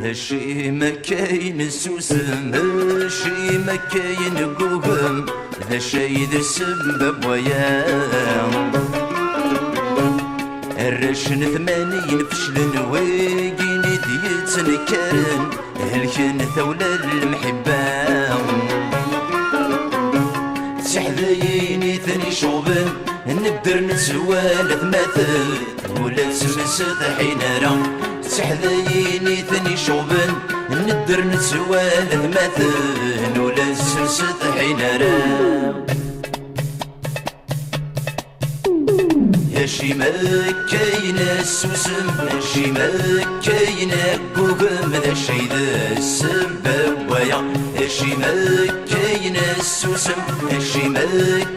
هالشي ما كاين سوسم، هالشي ما كاين قوهم، ذا الشي ذا السبب ويا الرشن 80 فشلن ويقين يتنكرن هلكن ثولة المحبة تحذيني ثني شوبن نبدر نتسوالف مثل ولا تمسد حين راه تحذيني ثني شوبن ندر نتسوالف مثل ولا تمسد حين راه هاشي ما كاين السوسم هاشي ما كاين قوقم ذا الشي ذا السبب ويا هاشي ما كاين السوسم هاشي ما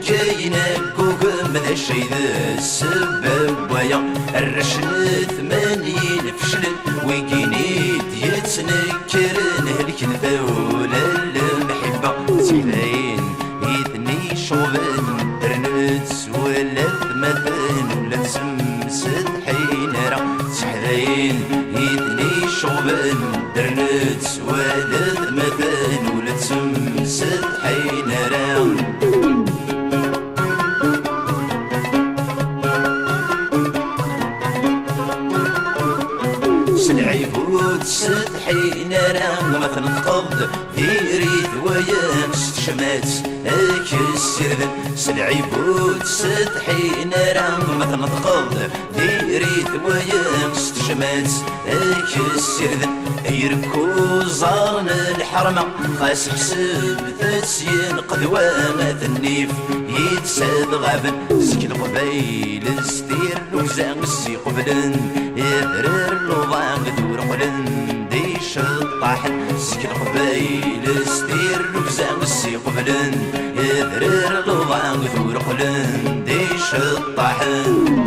كاين قوقم ذا الشي ذا السبب ويا الرشن 80 فشلن ويقينيد يتنكرن هلك الثولة المحبة تحذين يثني شوبن درنت ولا مثل ولا تمسد حين راه تحذين يدني شوبن درنت ولا مثل ولا تمسد حين راه سنعيبوت سد حين راه مثل القبض في ريت ويا مستشمات هاك السردن سنعيبوت سد حين راه مثل القبض في ريت ويا مستشمات هاك السردن يركو زارنا الحرمة خاس حسب تسين قدوة النيف يتساد غابن سكن قبيل ستير لوزان السي قبلن يبرر لوضان دور قلن ديش الطاحن سكن قبيل ستير لوزان السي قبلن يبرر لوضان دور قلن ديش الطاحن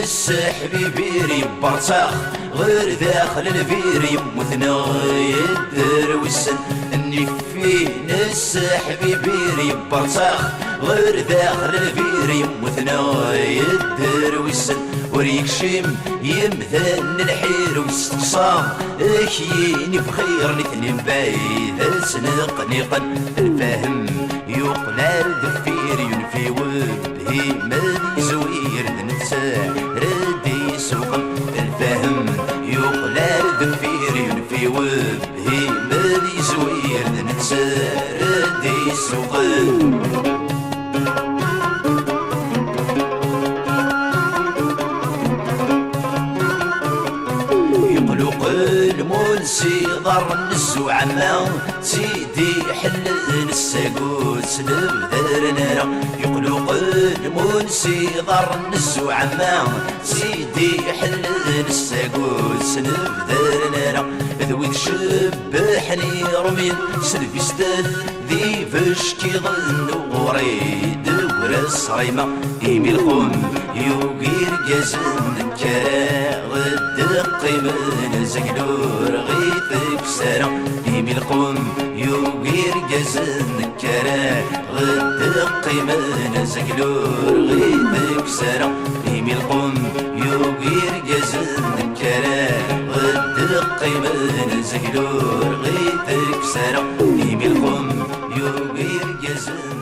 السحبي بيري برصاخ غير داخل البير يموتنا يدر والسن اني فين السحبي بيري برصاخ غير داخل البير يموتنا يدر والسن وريك شم يمثل الحير واستقصام اكيني بخير نثني بايد سنق نقن الفهم يقلال دفير ينفي وبهي مالي زوير نتساع ردي سوقن الفهم يقلال دفير ينفي وبهي مالي زوير نتساع ردي سوقن المنسي ضر النسو عما سيدي حل الساقوس نبذر نرى يقلق المنسي ضر النسو عما سيدي حل الساقوس نبذر نرى ذوي شبحني رمين سلفي ستاد ذي فشكي ظن وريد ورس ريما إيمي الخم يوغير جازن كرا غدقي من زقلور غيثك سرا إيمي الخم يوغير جازن كرا غدقي من زقلور غيثك سرا إيمي الخم يوغير جازن كرا غدقي من زقلور غيثك سرا إيمي الخم يوغير جازن